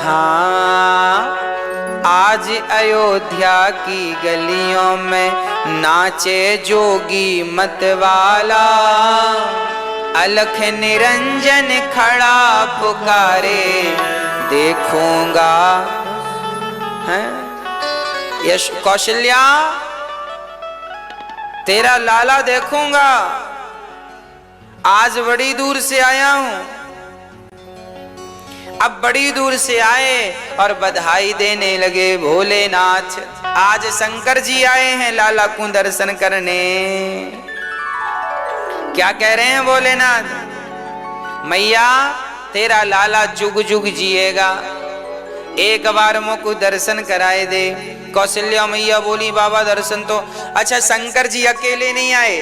हाँ, आज अयोध्या की गलियों में नाचे जोगी मतवाला, अलख निरंजन खड़ा पुकारे देखूंगा। हैं यश कौशल्या, तेरा लाला देखूंगा। आज बड़ी दूर से आया हूं। अब बड़ी दूर से आए और बधाई देने लगे भोलेनाथ। आज शंकर जी आए हैं लाला को दर्शन करने। क्या कह रहे हैं भोलेनाथ? मैया तेरा लाला जुग जुग जिएगा, एक बार मुझको दर्शन कराए दे। कौशल्या मैया बोली बाबा दर्शन तो। अच्छा, शंकर जी अकेले नहीं आए,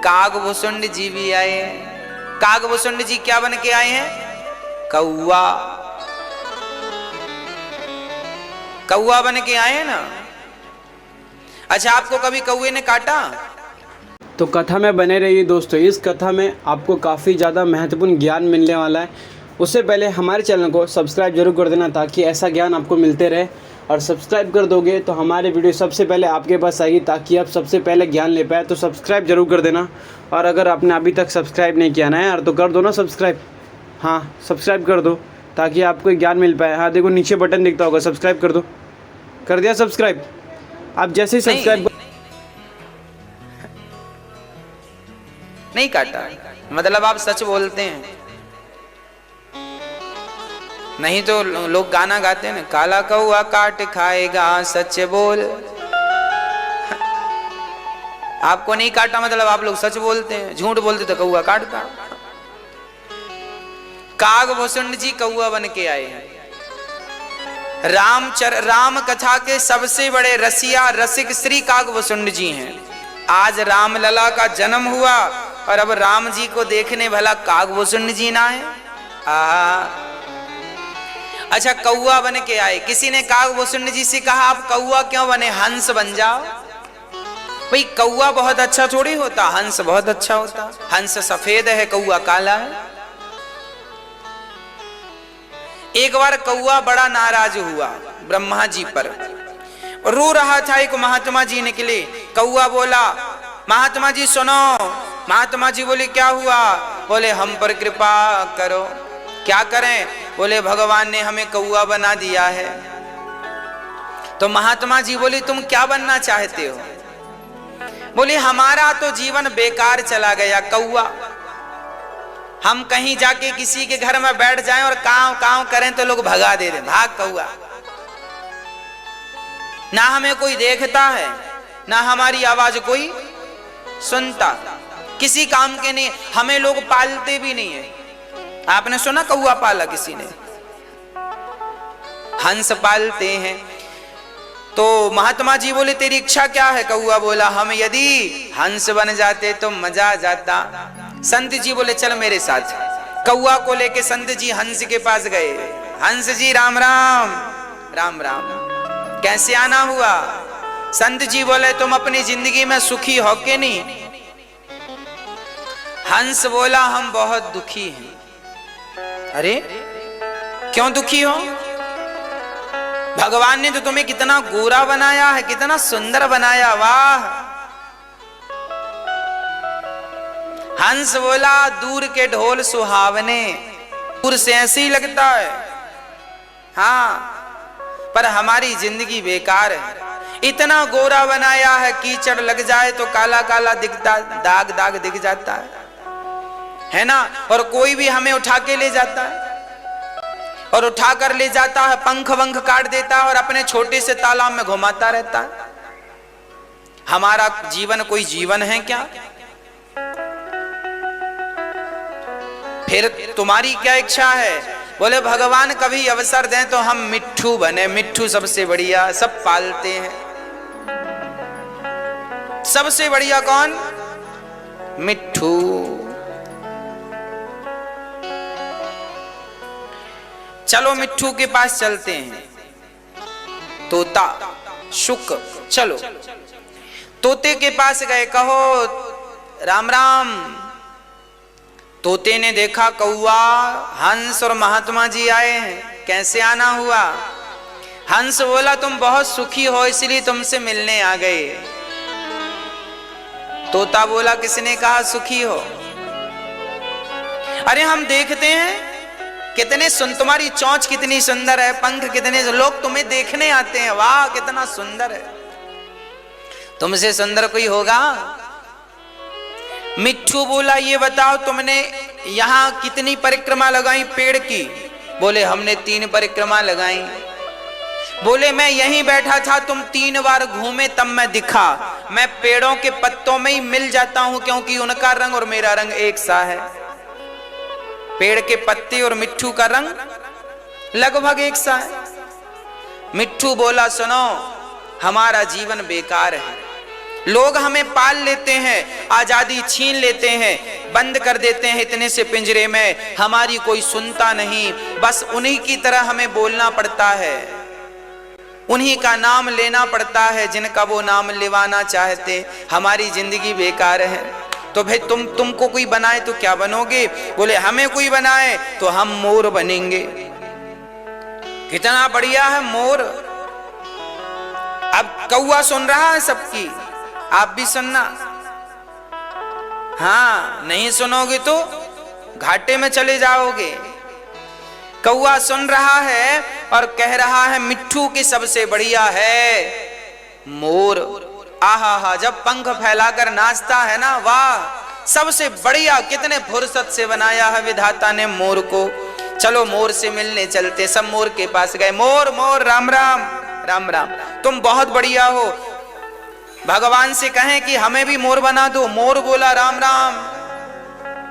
कागभूषुंड जी भी आए। कागभूषुंड जी क्या बन के आए हैं? कौआ। कौआ बन के आए हैं ना। अच्छा, आपको कभी कौए ने काटा? तो कथा में बने रहिए दोस्तों। इस कथा में आपको काफ़ी ज़्यादा महत्वपूर्ण ज्ञान मिलने वाला है। उससे पहले हमारे चैनल को सब्सक्राइब जरूर कर देना ताकि ऐसा ज्ञान आपको मिलते रहे। और सब्सक्राइब कर दोगे तो हमारे वीडियो सबसे पहले आपके पास आएगी ताकि आप सबसे पहले ज्ञान ले पाए। तो सब्सक्राइब जरूर कर देना। और अगर आपने अभी तक सब्सक्राइब नहीं किया ना यार, तो कर दो ना सब्सक्राइब। हाँ, सब्सक्राइब कर दो ताकि आपको ज्ञान मिल पाए। हाँ देखो, नीचे बटन दिखता होगा, सब्सक्राइब कर दो। कर दिया सब्सक्राइब? आप जैसे ही सब्सक्राइब नहीं काटा मतलब आप सच बोलते हैं। नहीं तो लोग गाना गाते हैं ना, काला कौआ काट खाएगा सच बोल। आपको नहीं काटा मतलब आप लोग सच बोलते हैं, झूठ बोलते तो कौआ काटता। कागभूषुंड जी कौआ बन के आए हैं। राम कथा के सबसे बड़े रसिया रसिक श्री कागभूषुंड जी हैं। आज राम लला का जन्म हुआ और अब राम जी को देखने भला कागभूषुंड जी ना है। अच्छा, कौआ बन के आए। किसी ने कागभूषुंड जी से कहा आप कौआ क्यों बने, हंस बन जाओ। भाई कौआ बहुत अच्छा थोड़ी होता, हंस बहुत अच्छा होता। हंस सफेद है, कौआ काला है। एक बार कौआ बड़ा नाराज हुआ ब्रह्मा जी पर, रो रहा था। एक महात्मा जी निकले। कौआ बोला महात्मा जी सुनो। महात्मा जी बोले क्या हुआ? बोले हम पर कृपा करो। क्या करें? बोले भगवान ने हमें कौआ बना दिया है। तो महात्मा जी बोले तुम क्या बनना चाहते हो? बोले हमारा तो जीवन बेकार चला गया कौआ। हम कहीं जाके किसी के घर में बैठ जाएं और काव काव करें तो लोग भगा दे रहे, भाग कौआ। ना हमें कोई देखता है, ना हमारी आवाज कोई सुनता, किसी काम के नहीं। हमें लोग पालते भी नहीं है। आपने सुना कौआ पाला किसी ने? हंस पालते हैं। तो महात्मा जी बोले तेरी इच्छा क्या है? कौआ बोला हम यदि हंस बन जाते तो मजा आ जाता। संत जी बोले चल मेरे साथ। कौआ को लेके संत जी हंस के पास गए। हंस जी राम राम। राम राम। कैसे आना हुआ? संत जी बोले तुम अपनी जिंदगी में सुखी हो के नहीं? हंस बोला हम बहुत दुखी हैं। अरे क्यों दुखी हो? भगवान ने तो तुम्हें कितना गोरा बनाया है, कितना सुंदर बनाया, वाह। हंस बोला दूर के ढोल सुहावने, दूर से ऐसे ही लगता है। हाँ, पर हमारी जिंदगी बेकार है। इतना गोरा बनाया है, कीचड़ लग जाए तो काला काला दिखता, दाग दाग दिख जाता है ना। और कोई भी हमें उठा के ले जाता है और उठा कर ले जाता है, पंख वंख काट देता है और अपने छोटे से तालाब में घुमाता रहता है। हमारा जीवन कोई जीवन है क्या? फिर तुम्हारी क्या इच्छा है? बोले भगवान कभी अवसर दें तो हम मिट्ठू बने। मिट्ठू सबसे बढ़िया, सब पालते हैं। सबसे बढ़िया कौन? मिट्ठू। चलो मिट्ठू के पास चलते हैं। तोता शुक, चलो तोते के पास गए। कहो राम राम। तोते ने देखा कौआ, हंस और महात्मा जी आए हैं, कैसे आना हुआ? हंस बोला तुम बहुत सुखी हो इसलिए तुमसे मिलने आ गए। तोता बोला किसने कहा सुखी हो? अरे हम देखते हैं कितने तुम्हारी चोंच कितनी सुंदर है, पंख कितने, लोग तुम्हें देखने आते हैं, वाह कितना सुंदर है। तुमसे सुंदर कोई होगा? मिट्ठू बोला ये बताओ तुमने यहां कितनी परिक्रमा लगाई पेड़ की? बोले हमने 3 परिक्रमा लगाई। बोले मैं यहीं बैठा था, तुम 3 बार घूमे तब मैं दिखा। मैं पेड़ों के पत्तों में ही मिल जाता हूं क्योंकि उनका रंग और मेरा रंग एक सा है। पेड़ के पत्ते और मिट्ठू का रंग लगभग एक सा है। मिट्ठू बोला सुनो, हमारा जीवन बेकार है, लोग हमें पाल लेते हैं, आजादी छीन लेते हैं, बंद कर देते हैं इतने से पिंजरे में, हमारी कोई सुनता नहीं, बस उन्हीं की तरह हमें बोलना पड़ता है, उन्हीं का नाम लेना पड़ता है जिनका वो नाम लेवाना चाहते। हमारी जिंदगी बेकार है। तो भाई तुमको कोई बनाए तो क्या बनोगे? बोले हमें कोई बनाए तो हम मोर बनेंगे। कितना बढ़िया है मोर। अब कौआ सुन रहा है सबकी, आप भी सुनना। हाँ, नहीं सुनोगे तो घाटे में चले जाओगे। कौआ सुन रहा है और कह रहा है मिट्ठू की सबसे बढ़िया है मोर। आहा हा, जब पंख फैलाकर नाचता है ना, वाह सबसे बढ़िया, कितने फुर्सत से बनाया है विधाता ने मोर को। चलो मोर से मिलने चलते। सब मोर के पास गए। मोर मोर राम राम, राम राम, तुम बहुत बढ़िया हो, भगवान से कहें कि हमें भी मोर बना दो। मोर बोला राम राम,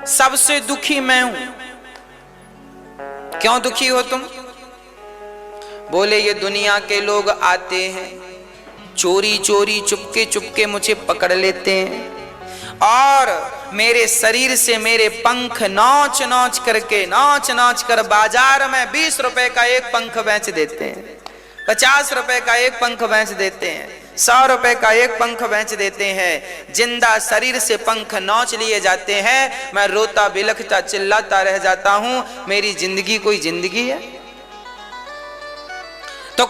सबसे दुखी मैं हूं। क्यों दुखी हो तुम? बोले ये दुनिया के लोग आते हैं, चोरी चोरी चुपके चुपके मुझे पकड़ लेते हैं और मेरे शरीर से मेरे पंख नोच नोच कर बाजार में 20 रुपए का एक पंख बेच देते हैं, 50 रुपए का एक पंख बेच देते हैं, 100 रुपए का एक पंख बेच देते हैं। जिंदा शरीर से पंख नोच लिए जाते हैं। मैं रोता बिलखता चिल्लाता रह जाता हूं, मेरी जिंदगी कोई जिंदगी है? तो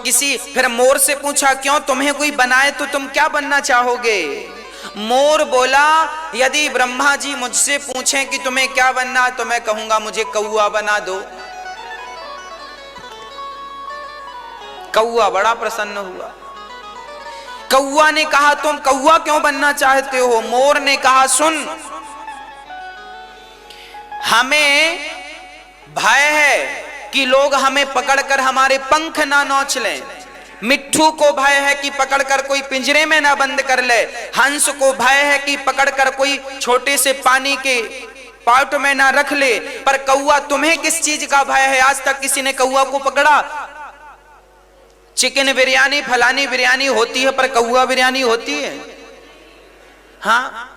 फिर मोर से पूछा क्यों, तुम्हें कोई बनाए तो तुम क्या बनना चाहोगे? मोर बोला यदि ब्रह्मा जी मुझसे पूछें कि तुम्हें क्या बनना, तो मैं कहूंगा मुझे कौआ बना दो। कौआ बड़ा प्रसन्न हुआ। कौआ ने कहा तुम कौआ क्यों बनना चाहते हो? मोर ने कहा सुन, हमें भय है कि लोग हमें पकड़कर हमारे पंख ना नोच लें। मिट्ठू को भय है कि पकड़कर कोई पिंजरे में ना बंद कर ले। हंस को भय है कि पकड़कर कोई छोटे से पानी के पॉट में ना रख ले। पर कौआ, तुम्हें किस चीज का भय है? आज तक किसी ने कौआ को पकड़ा? चिकन बिरयानी फलानी बिरयानी होती है पर कौआ बिरयानी होती है? हाँ,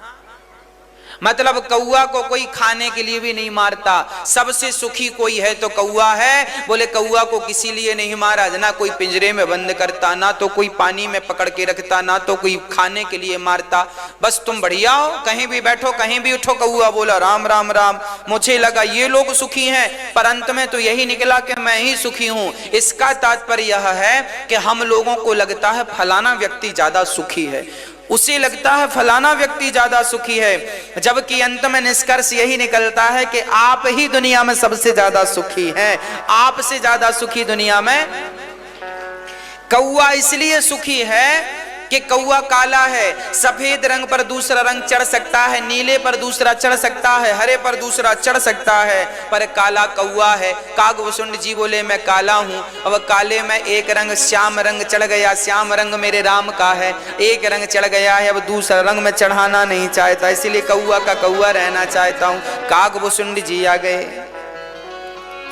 मतलब कौआ को कोई खाने के लिए भी नहीं मारता। सबसे सुखी कोई है तो कौआ है। बोले कौआ को किसी लिए नहीं मारा, ना कोई पिंजरे में बंद करता, ना तो कोई पानी में पकड़ के रखता, ना तो कोई खाने के लिए मारता। बस तुम बढ़िया हो, कहीं भी बैठो कहीं भी उठो। कौआ बोला राम राम राम, मुझे लगा ये लोग सुखी हैं पर अंत में तो यही निकला कि मैं ही सुखी हूं। इसका तात्पर्य यह है कि हम लोगों को लगता है फलाना व्यक्ति ज्यादा सुखी है, उसे लगता है फलाना व्यक्ति ज्यादा सुखी है, जबकि अंत में निष्कर्ष यही निकलता है कि आप ही दुनिया में सबसे ज्यादा सुखी हैं। आपसे ज्यादा सुखी दुनिया में कौआ इसलिए सुखी है कि कौआ काला है। सफेद रंग पर दूसरा रंग चढ़ सकता है, नीले पर दूसरा चढ़ सकता है, हरे पर दूसरा चढ़ सकता है, पर काला कौआ है। कागभूषुंड जी बोले मैं काला हूं। अब काले में एक रंग श्याम रंग चढ़ गया, श्याम रंग मेरे राम का है। एक रंग चढ़ गया है, अब दूसरा रंग में चढ़ाना नहीं चाहता, इसीलिए कौआ का कौआ रहना चाहता हूं। कागभूषुंड जी आ गए।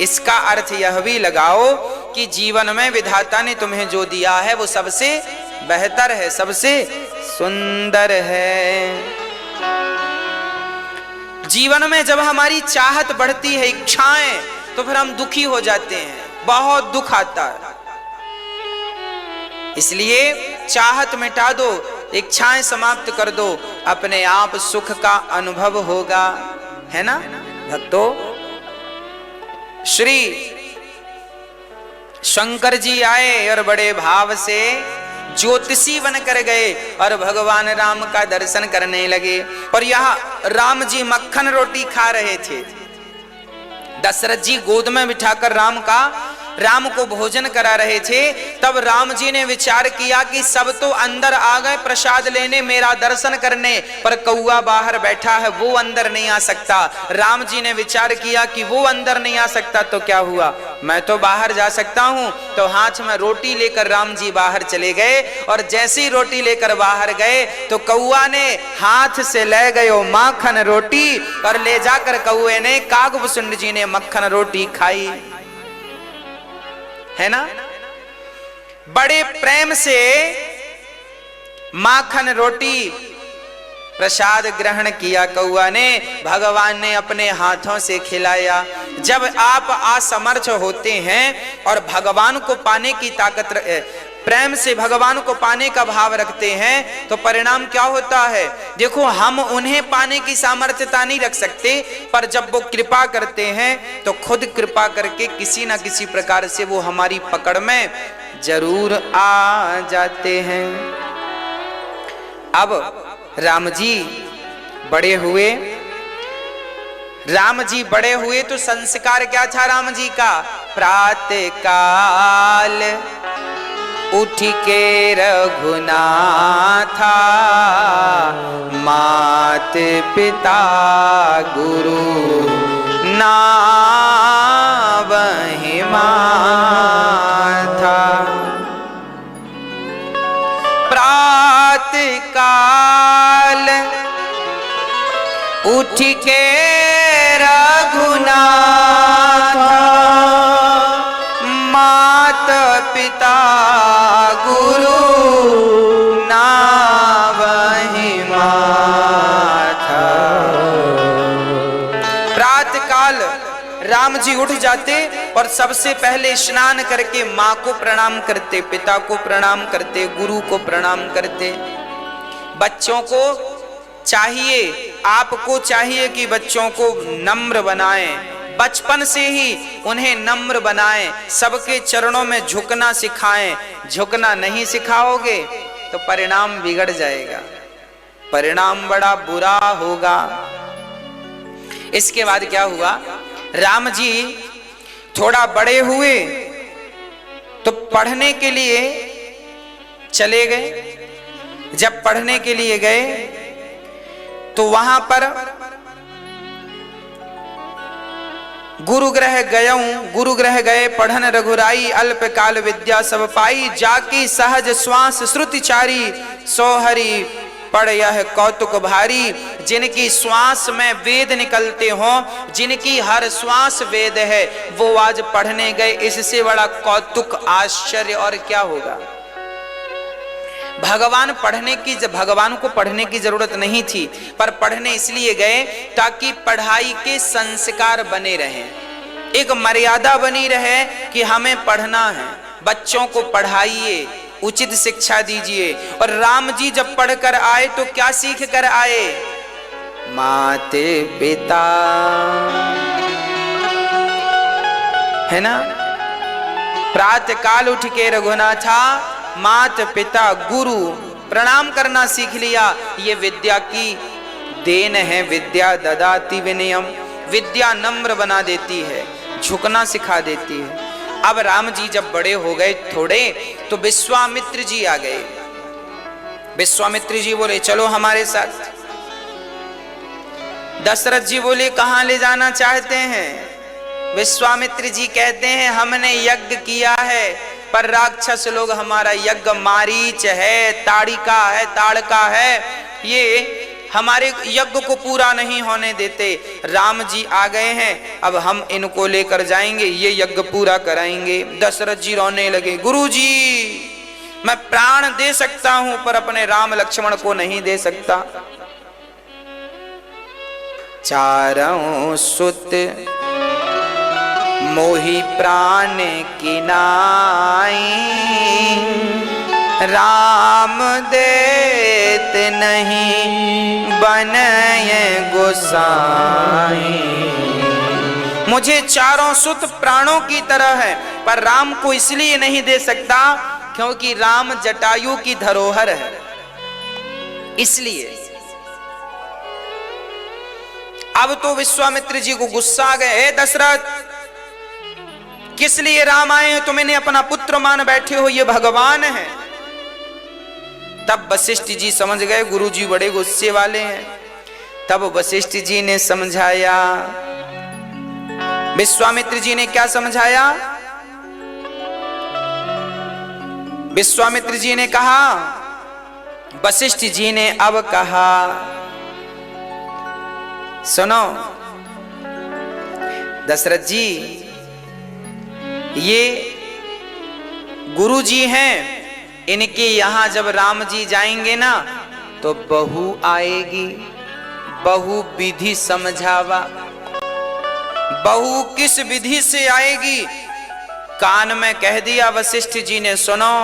इसका अर्थ यह भी लगाओ कि जीवन में विधाता ने तुम्हें जो दिया है वो सबसे बेहतर है, सबसे सुंदर है। जीवन में जब हमारी चाहत बढ़ती है, इच्छाएं, तो फिर हम दुखी हो जाते हैं, बहुत दुख आता है। इसलिए चाहत मिटा दो, इच्छाएं समाप्त कर दो, अपने आप सुख का अनुभव होगा, है ना? भक्तों, श्री शंकर जी आए और बड़े भाव से ज्योतिषी बनकर गए और भगवान राम का दर्शन करने लगे। और यहाँ राम जी मक्खन रोटी खा रहे थे। दशरथ जी गोद में बिठाकर राम को भोजन करा रहे थे। तब राम जी ने विचार किया कि सब तो अंदर आ गए प्रसाद लेने, मेरा दर्शन करने, पर कौआ बाहर बैठा है, वो अंदर नहीं आ सकता। राम जी ने विचार किया कि वो अंदर नहीं आ सकता तो क्या हुआ, मैं तो बाहर जा सकता हूं। तो हाथ में रोटी लेकर राम जी बाहर चले गए और जैसे ही रोटी लेकर बाहर गए तो कौआ ने हाथ से ले गयो माखन रोटी और ले जाकर कौए ने कागभूषुंड जी ने मक्खन रोटी खाई, है ना। बड़े प्रेम से माखन रोटी प्रसाद ग्रहण किया कौआ ने, भगवान ने अपने हाथों से खिलाया। जब आप असमर्थ होते हैं और भगवान को पाने की ताकत, प्रेम से भगवान को पाने का भाव रखते हैं तो परिणाम क्या होता है। देखो, हम उन्हें पाने की सामर्थ्यता नहीं रख सकते, पर जब वो कृपा करते हैं तो खुद कृपा करके किसी ना किसी प्रकार से वो हमारी पकड़ में जरूर आ जाते हैं। अब राम जी बड़े हुए तो संस्कार क्या था राम जी का। प्रातः काल उठ के रघुनाथा, मात पिता गुरु नावहि माथा। प्रातः काल उठ के रघुनाथा, मात पिता गुरु नावहि माथा। प्रातः काल राम जी उठ जाते और सबसे पहले स्नान करके माँ को प्रणाम करते, पिता को प्रणाम करते, गुरु को प्रणाम करते। बच्चों को चाहिए, आपको चाहिए कि बच्चों को नम्र बनाएं, बचपन से ही उन्हें नम्र बनाएं, सबके चरणों में झुकना सिखाएं। झुकना नहीं सिखाओगे तो परिणाम बिगड़ जाएगा, परिणाम बड़ा बुरा होगा। इसके बाद क्या हुआ, राम जी थोड़ा बड़े हुए तो पढ़ने के लिए चले गए। जब पढ़ने के लिए गए तो वहां पर गुरु ग्रह गए पढ़न रघुराई, अल्प काल विद्या सब पाई, जाकी सहज श्वास श्रुति चारी, सोहरी पढ़ यह कौतुक भारी। जिनकी श्वास में वेद निकलते हों, जिनकी हर श्वास वेद है, वो आज पढ़ने गए, इससे बड़ा कौतुक आश्चर्य और क्या होगा। भगवान को पढ़ने की जरूरत नहीं थी, पर पढ़ने इसलिए गए ताकि पढ़ाई के संस्कार बने रहें, एक मर्यादा बनी रहे कि हमें पढ़ना है। बच्चों को पढ़ाइए, उचित शिक्षा दीजिए। और राम जी जब पढ़कर आए तो क्या सीख कर आए, माते पिता, है ना। प्रातः काल उठ के रघुनाथा, मात पिता गुरु प्रणाम करना सीख लिया। ये विद्या की देन है, विद्या ददाति विनयम, विद्या नम्र बना देती है, झुकना सिखा देती है। अब राम जी जब बड़े हो गए थोड़े तो विश्वामित्र जी आ गए। विश्वामित्र जी बोले चलो हमारे साथ। दशरथ जी बोले कहां ले जाना चाहते हैं। विश्वामित्र जी कहते हैं हमने यज्ञ किया है, पर राक्षस लोग हमारा यज्ञ, मारीच है, ताड़िका है, ताड़का है, ये हमारे यज्ञ को पूरा नहीं होने देते। राम जी आ गए हैं, अब हम इनको लेकर जाएंगे, ये यज्ञ पूरा कराएंगे। दशरथ जी रोने लगे, गुरुजी मैं प्राण दे सकता हूं पर अपने राम लक्ष्मण को नहीं दे सकता। चारों सुत मोहि प्राण की नाई, राम देत नहीं बनय गोसाई। मुझे चारों सुत प्राणों की तरह है, पर राम को इसलिए नहीं दे सकता क्योंकि राम जटायु की धरोहर है, इसलिए। अब तो विश्वामित्र जी को गुस्सा आ गए, हे दशरथ, किस लिए राम आए हैं? तुम इन्हें अपना पुत्र मान बैठे हो, ये भगवान है। तब वशिष्ठ जी समझ गए गुरु जी बड़े गुस्से वाले हैं। तब वशिष्ठ जी ने समझाया। विश्वामित्र जी ने क्या समझाया? विश्वामित्र जी ने कहा, वशिष्ठ जी ने अब कहा, सुनो दशरथ जी, ये गुरु जी हैं, इनके यहां जब राम जी जाएंगे ना तो बहू आएगी, बहू विधि समझावा। बहू किस विधि से आएगी? कान में कह दिया वशिष्ठ जी ने, सुनो,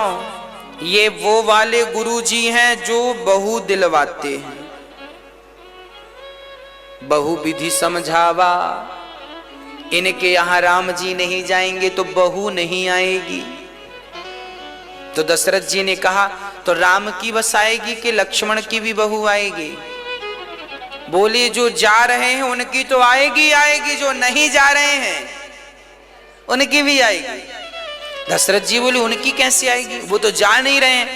ये वो वाले गुरु जी हैं जो बहू दिलवाते हैं। बहू विधि समझावा, इनके यहां राम जी नहीं जाएंगे तो बहू नहीं आएगी। तो दशरथ जी ने कहा, तो राम की बस आएगी कि लक्ष्मण की भी बहू आएगी? बोले, जो जा रहे हैं उनकी तो आएगी आएगी, जो नहीं जा रहे हैं उनकी भी आएगी। दशरथ जी बोले, उनकी कैसे आएगी? वो तो जा नहीं रहे हैं।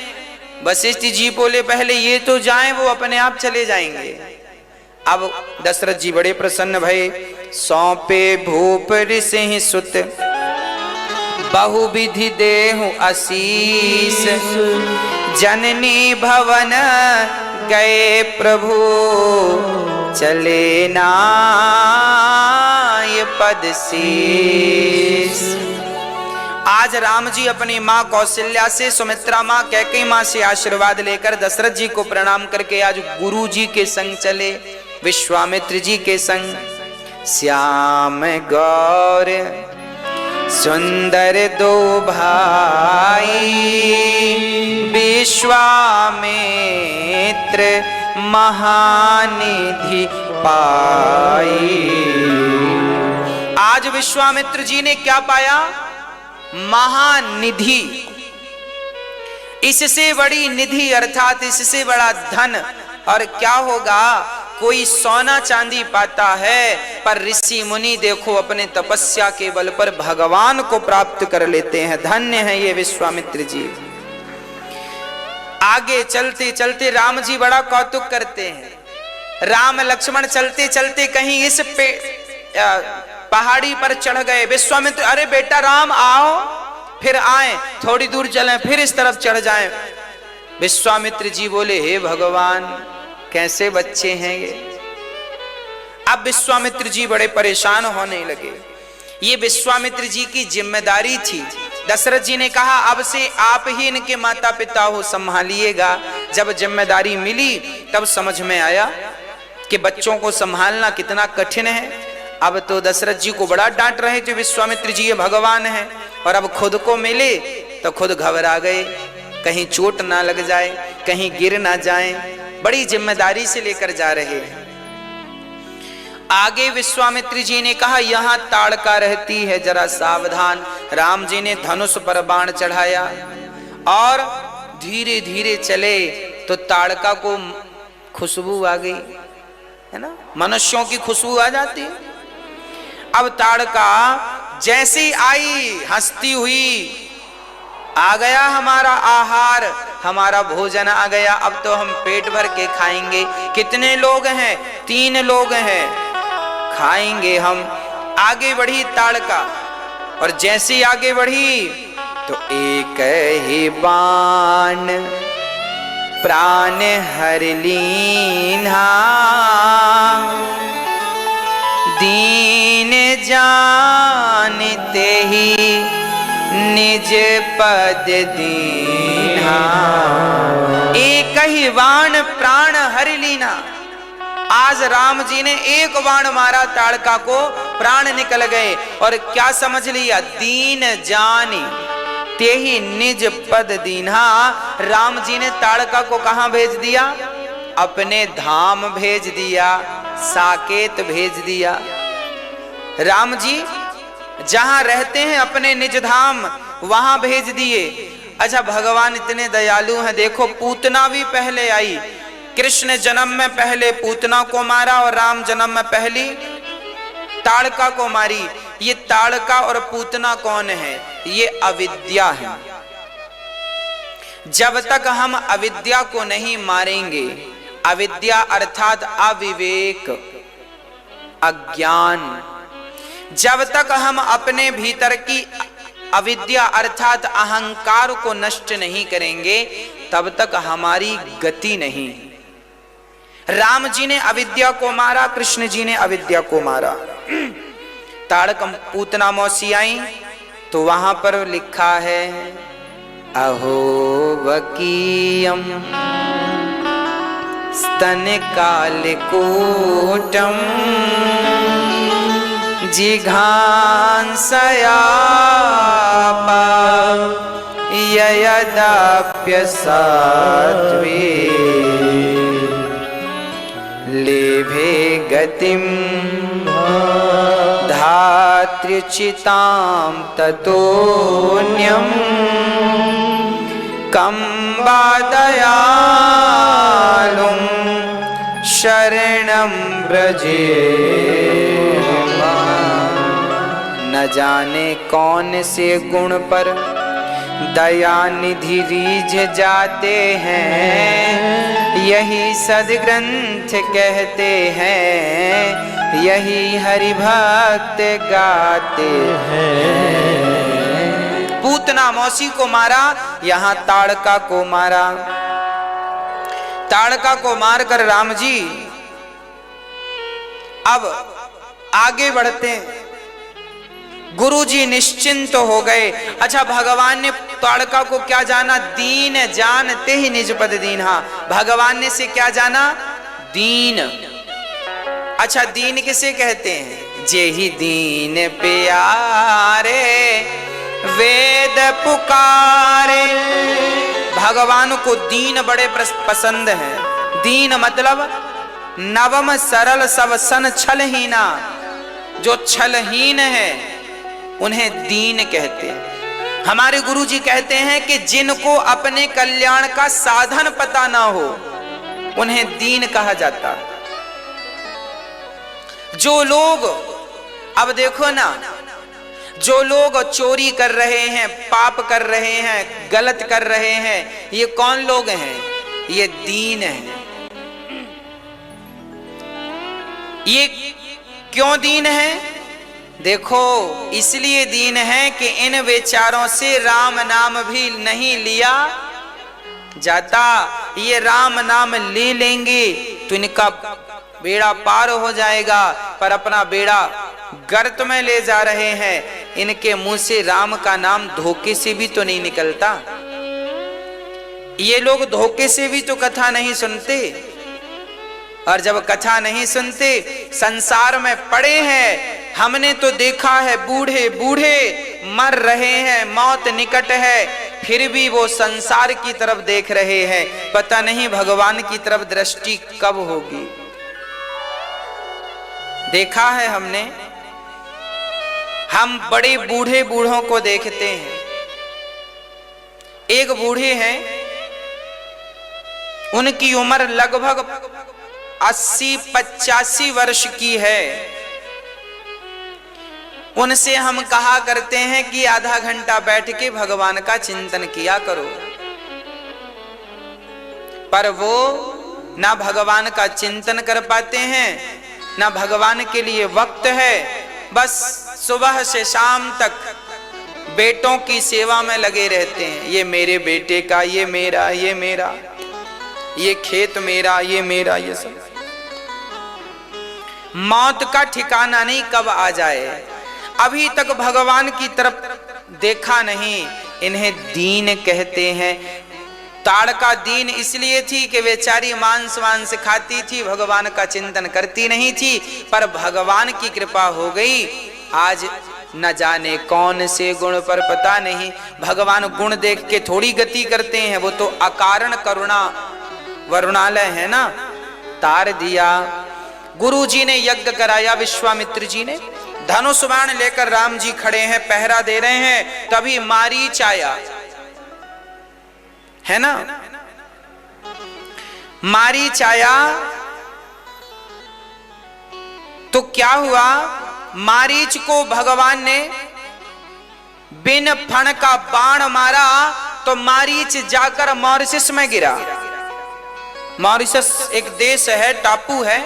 वशिष्ठ जी बोले, पहले ये तो जाएं, वो अपने आप चले जाएंगे। अब दशरथ जी बड़े प्रसन्न भये। सौंपे भूप ऋषि सुत, बहु विधि देहु आशीष, जननी भवन गए प्रभु, चले नाय पद शीस। आज राम जी अपनी माँ कौशल्या से, सुमित्रा माँ, कैकेयी माँ से आशीर्वाद लेकर दशरथ जी को प्रणाम करके आज गुरु जी के संग चले, विश्वामित्र जी के संग। श्याम गौर सुंदर दो भाई, विश्वामित्र महानिधि पाई। आज विश्वामित्र जी ने क्या पाया? महानिधि। इससे बड़ी निधि अर्थात इससे बड़ा धन और क्या होगा? कोई सोना चांदी पाता है, पर ऋषि मुनि देखो अपने तपस्या के बल पर भगवान को प्राप्त कर लेते हैं। धन्य है ये विश्वामित्र जी। आगे चलते चलते राम जी बड़ा कौतुक करते हैं। राम लक्ष्मण चलते चलते कहीं इस पहाड़ी पर चढ़ गए। विश्वामित्र, अरे बेटा राम आओ, फिर आए, थोड़ी दूर चलें, फिर इस तरफ चढ़ जाएं। विश्वामित्र जी बोले, हे भगवान, कैसे बच्चे हैं ये। अब विश्वामित्र जी बड़े परेशान होने लगे। ये विश्वामित्र जी की जिम्मेदारी थी। दशरथ जी ने कहा, अब से आप ही इनके माता पिता हो, संभालिएगा। जब जिम्मेदारी मिली तब समझ में आया कि बच्चों को संभालना कितना कठिन है। अब तो दशरथ जी को बड़ा डांट रहे थे विश्वामित्र जी, ये भगवान है, और अब खुद को मिले तो खुद घबरा गए, कहीं चोट ना लग जाए, कहीं गिर ना जाए। बड़ी जिम्मेदारी से लेकर जा रहे हैं। आगे विश्वामित्र जी ने कहा, यहां ताड़का रहती है, जरा सावधान। राम जी ने धनुष पर बाण चढ़ाया और धीरे धीरे चले तो ताड़का को खुशबू आ गई, है ना, मनुष्यों की खुशबू आ जाती है। अब ताड़का जैसी आई, हंसती हुई, आ गया हमारा आहार, हमारा भोजन आ गया, अब तो हम पेट भर के खाएंगे। कितने लोग हैं? 3 लोग हैं, खाएंगे हम। आगे बढ़ी ताड़का, और जैसी आगे बढ़ी तो एक ही बाण प्राण हर लीन्हा, दीन जानते ही निज पद दीन्हा। एक ही बाण प्राण हर लीना। आज राम जी ने एक बाण मारा ताड़का को, प्राण निकल गए। और क्या समझ लिया? दीन जानी ते ही निज पद दीन्हा। राम जी ने ताड़का को कहां भेज दिया? अपने धाम भेज दिया, साकेत भेज दिया। राम जी जहां रहते हैं अपने निज धाम वहां भेज दिए। अच्छा, भगवान इतने दयालु हैं, देखो पूतना भी पहले आई। कृष्ण जन्म में पहले पूतना को मारा और राम जन्म में पहली ताड़का को मारी। ये ताड़का और पूतना कौन है? ये अविद्या है। जब तक हम अविद्या को नहीं मारेंगे, अविद्या अर्थात अविवेक, अज्ञान, जब तक हम अपने भीतर की अविद्या अर्थात अहंकार को नष्ट नहीं करेंगे, तब तक हमारी गति नहीं। राम जी ने अविद्या को मारा, कृष्ण जी ने अविद्या को मारा। ताड़क पूतना मौसी आई तो वहां पर लिखा है अहो वकीयम स्तन कालिकूटम जिघांसयापा ययदाप्य सात्वे लेभे गतिम धात्र्युचितां ततोऽन्यं कं वा दयालुं शरणं व्रजेम। न जाने कौन से गुण पर दया निधि रीझ जाते हैं, यही सदग्रंथ कहते हैं, यही हरि भक्त गाते हैं। पूतना मौसी को मारा, यहां ताड़का को मारा। ताड़का को मारकर राम जी अब आगे बढ़ते हैं। गुरु जी निश्चिंत हो गए। अच्छा, भगवान ने ताड़का को क्या जाना? दीन जानते ही निज पद दीन्हा। भगवान ने से क्या जाना? दीन। अच्छा, दीन किसे कहते हैं? जेहि दीन प्यारे वेद पुकारे। भगवान को दीन बड़े पसंद है। दीन मतलब नवम सरल सब सन छलहीना। जो छलहीन है उन्हें दीन कहते हैं। हमारे गुरु जी कहते हैं कि जिनको अपने कल्याण का साधन पता ना हो उन्हें दीन कहा जाता। जो लोग, अब देखो ना, जो लोग चोरी कर रहे हैं, पाप कर रहे हैं, गलत कर रहे हैं, ये कौन लोग हैं? ये दीन है। ये क्यों दीन है? देखो, इसलिए दीन है कि इन विचारों से राम नाम भी नहीं लिया जाता। ये राम नाम ले लेंगे तो इनका बेड़ा पार हो जाएगा, पर अपना बेड़ा गर्त में ले जा रहे हैं। इनके मुंह से राम का नाम धोखे से भी तो नहीं निकलता। ये लोग धोखे से भी तो कथा नहीं सुनते, और जब कथा नहीं सुनते, संसार में पड़े हैं। हमने तो देखा है बूढ़े बूढ़े मर रहे हैं, मौत निकट है, फिर भी वो संसार की तरफ देख रहे हैं। पता नहीं भगवान की तरफ दृष्टि कब होगी। देखा है हमने, हम बड़े बूढ़े बूढ़ों को देखते हैं। एक बूढ़े हैं, उनकी उम्र लगभग 80-85 वर्ष की है। उनसे हम कहा करते हैं कि आधा घंटा बैठ के भगवान का चिंतन किया करो, पर वो ना भगवान का चिंतन कर पाते हैं, ना भगवान के लिए वक्त है। बस सुबह से शाम तक बेटों की सेवा में लगे रहते हैं। ये मेरे बेटे का, ये मेरा, ये मेरा, ये खेत मेरा, ये मेरा, ये सब। मौत का ठिकाना नहीं कब आ जाए। अभी तक भगवान की तरफ देखा नहीं। इन्हें दीन कहते हैं। ताड़का दीन इसलिए थी कि बेचारी मांस वांस खाती थी, भगवान का चिंतन करती नहीं थी, पर भगवान की कृपा हो गई। आज न जाने कौन से गुण पर, पता नहीं, भगवान गुण देख के थोड़ी गति करते हैं, वो तो अकारण करुणा वरुणालय है ना, तार दिया। गुरु जी ने यज्ञ कराया, विश्वामित्र जी ने धनुष बाण लेकर राम जी खड़े हैं, पहरा दे रहे हैं। तभी मारीच आया, है ना, मारीच आया। तो क्या हुआ, मारीच को भगवान ने बिन फण का बाण मारा तो मारीच जाकर मॉरिशस में गिरा। मॉरिशस एक देश है, टापू है,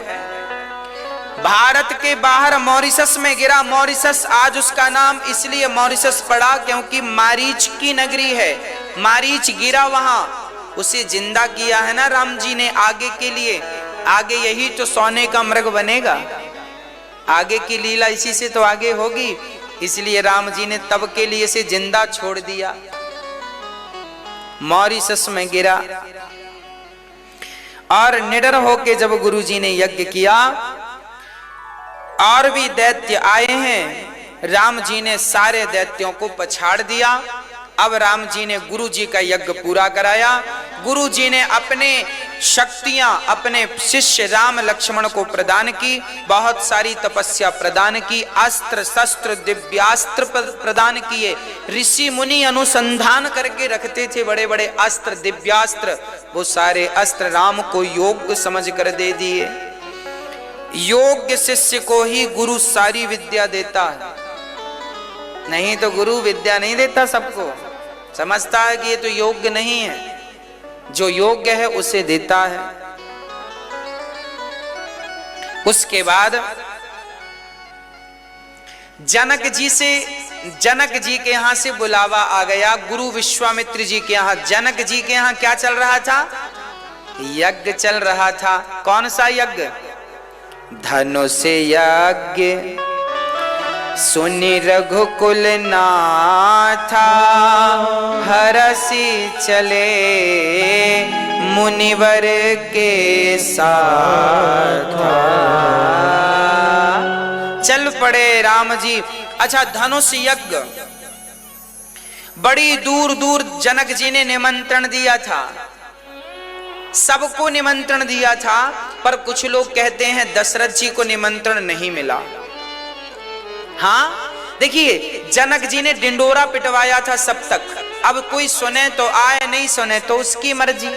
भारत के बाहर मॉरिशस में गिरा। मॉरिशस आज उसका नाम इसलिए मॉरिशस पड़ा क्योंकि मारीच की नगरी है। मारीच गिरा वहां, उसे जिंदा किया है ना राम जी ने आगे के लिए। आगे यही तो सोने का मृग बनेगा, आगे की लीला इसी से तो आगे होगी। इसलिए राम जी ने तब के लिए इसे जिंदा छोड़ दिया। मॉरिशस में गिरा और निडर होके जब गुरु जी ने यज्ञ किया, और भी दैत्य आए हैं, राम जी ने सारे दैत्यों को पछाड़ दिया। अब राम जी ने गुरु जी का यज्ञ पूरा कराया। गुरु जी ने अपने शक्तियां अपने शिष्य राम लक्ष्मण को प्रदान की, बहुत सारी तपस्या प्रदान की, अस्त्र शस्त्र दिव्यास्त्र प्रदान किए। ऋषि मुनि अनुसंधान करके रखते थे बड़े बड़े अस्त्र दिव्यास्त्र, वो सारे अस्त्र राम को योग्य समझ कर दे दिए। योग्य शिष्य को ही गुरु सारी विद्या देता है, नहीं तो गुरु विद्या नहीं देता सबको। समझता है कि ये तो योग्य नहीं है, जो योग्य है उसे देता है। उसके बाद जनक जी के यहां से बुलावा आ गया। गुरु विश्वामित्र जी के यहां, जनक जी के यहां क्या चल रहा था, यज्ञ चल रहा था। कौन सा यज्ञ, धनुष यज्ञ। सुनि रघुकुल नाथा, हरसि चले मुनिवर के साथ। चल पड़े राम जी। अच्छा, धनुष यज्ञ बड़ी दूर दूर जनक जी ने निमंत्रण दिया था, सबको निमंत्रण दिया था, पर कुछ लोग कहते हैं दशरथ जी को निमंत्रण नहीं मिला। हाँ देखिए, जनक जी ने डिंडोरा पिटवाया था सब तक, अब कोई सुने तो आए, नहीं सुने तो उसकी मर्जी।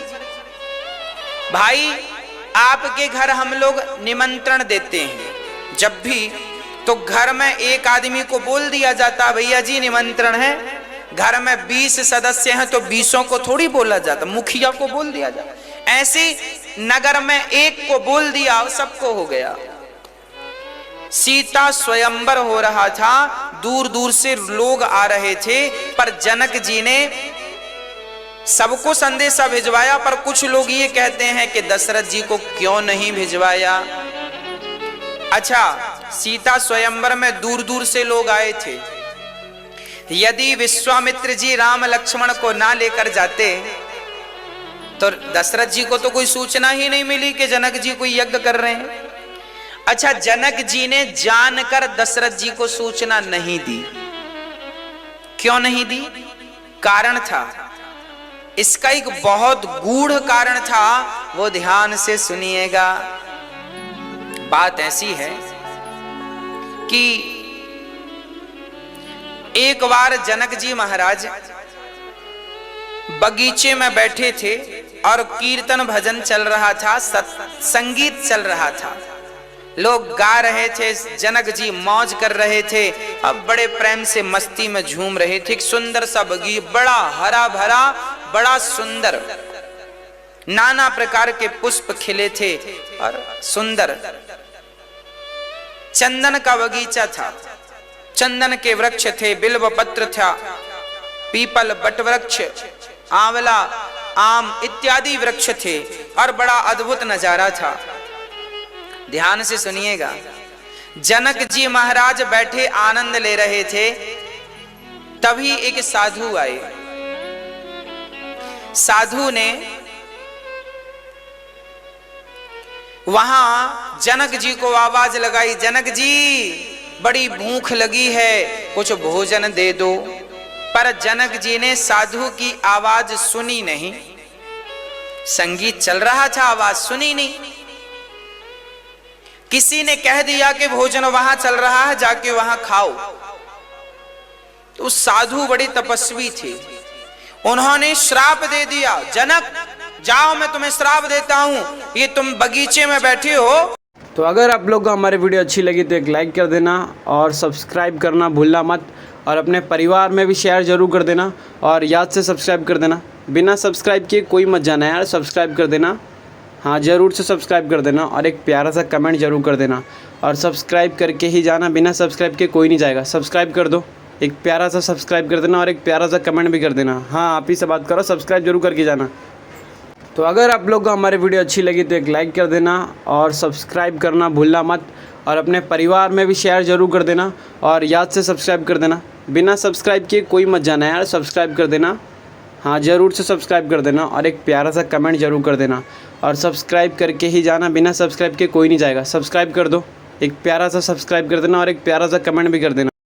भाई आपके घर हम लोग निमंत्रण देते हैं जब भी, तो घर में एक आदमी को बोल दिया जाता, भैया जी निमंत्रण है। घर में 20 सदस्य हैं तो 20 को थोड़ी बोला जाता, मुखिया को बोल दिया जाता। ऐसे नगर में एक को बोल दिया, सबको हो गया। सीता स्वयंवर हो रहा था, दूर दूर से लोग आ रहे थे, पर जनक जी ने सबको संदेशा भिजवाया। पर कुछ लोग ये कहते हैं कि दशरथ जी को क्यों नहीं भिजवाया। अच्छा, सीता स्वयंवर में दूर दूर से लोग आए थे, यदि विश्वामित्र जी राम लक्ष्मण को ना लेकर जाते तो दशरथ जी को तो कोई सूचना ही नहीं मिली कि जनक जी कोई यज्ञ कर रहे हैं। अच्छा, जनक जी ने जानकर दशरथ जी को सूचना नहीं दी। क्यों नहीं दी, कारण था, इसका एक बहुत गूढ़ कारण था, वो ध्यान से सुनिएगा। बात ऐसी है कि एक बार जनक जी महाराज बगीचे में बैठे थे और कीर्तन भजन चल रहा था, संगीत चल रहा था, लोग गा रहे थे, जनक जी मौज कर रहे थे, अब बड़े प्रेम से मस्ती में झूम रहे थे। एक सुंदर सा बगीचा, बड़ा हरा भरा, बड़ा सुंदर, नाना प्रकार के पुष्प खिले थे और सुंदर चंदन का बगीचा था। चंदन के वृक्ष थे, बिल्व पत्र था, पीपल, बट वृक्ष, आंवला, आम इत्यादि वृक्ष थे और बड़ा अद्भुत नजारा था। ध्यान से सुनिएगा। जनक जी महाराज बैठे आनंद ले रहे थे, तभी एक साधु आए। साधु ने वहां जनक जी को आवाज लगाई, जनक जी बड़ी भूख लगी है, कुछ भोजन दे दो। पर जनक जी ने साधु की आवाज सुनी नहीं, संगीत चल रहा था, आवाज सुनी नहीं। किसी ने कह दिया कि भोजन वहां चल रहा है, जाके वहां खाओ। तो साधु बड़े तपस्वी थे, उन्होंने श्राप दे दिया, जनक जाओ मैं तुम्हें श्राप देता हूं, ये तुम बगीचे में बैठे हो। तो अगर आप लोग को हमारी वीडियो अच्छी लगी तो एक लाइक कर देना और सब्सक्राइब करना भूलना मत, और अपने परिवार में भी शेयर ज़रूर कर देना, और याद से सब्सक्राइब कर देना। बिना सब्सक्राइब किए कोई मत जाना यार, सब्सक्राइब कर देना। हाँ, ज़रूर से सब्सक्राइब कर देना और एक प्यारा सा कमेंट ज़रूर कर देना, और सब्सक्राइब करके ही जाना, बिना सब्सक्राइब के कोई नहीं जाएगा। सब्सक्राइब कर दो, एक प्यारा सा सब्सक्राइब कर देना और एक प्यारा सा कमेंट भी कर देना। हाँ, आप ही से बात करो, सब्सक्राइब जरूर करके जाना। तो अगर आप लोग को हमारी वीडियो अच्छी लगी तो एक लाइक कर देना और सब्सक्राइब करना भूलना मत, और अपने परिवार में भी शेयर ज़रूर कर देना, और याद से सब्सक्राइब कर देना। बिना सब्सक्राइब किए कोई मत जाना यार, सब्सक्राइब कर देना। हाँ, ज़रूर से सब्सक्राइब कर देना और एक प्यारा सा कमेंट ज़रूर कर देना, और सब्सक्राइब करके ही जाना, बिना सब्सक्राइब के कोई नहीं जाएगा। सब्सक्राइब कर दो, एक प्यारा सा सब्सक्राइब कर देना और एक प्यारा सा कमेंट भी कर देना।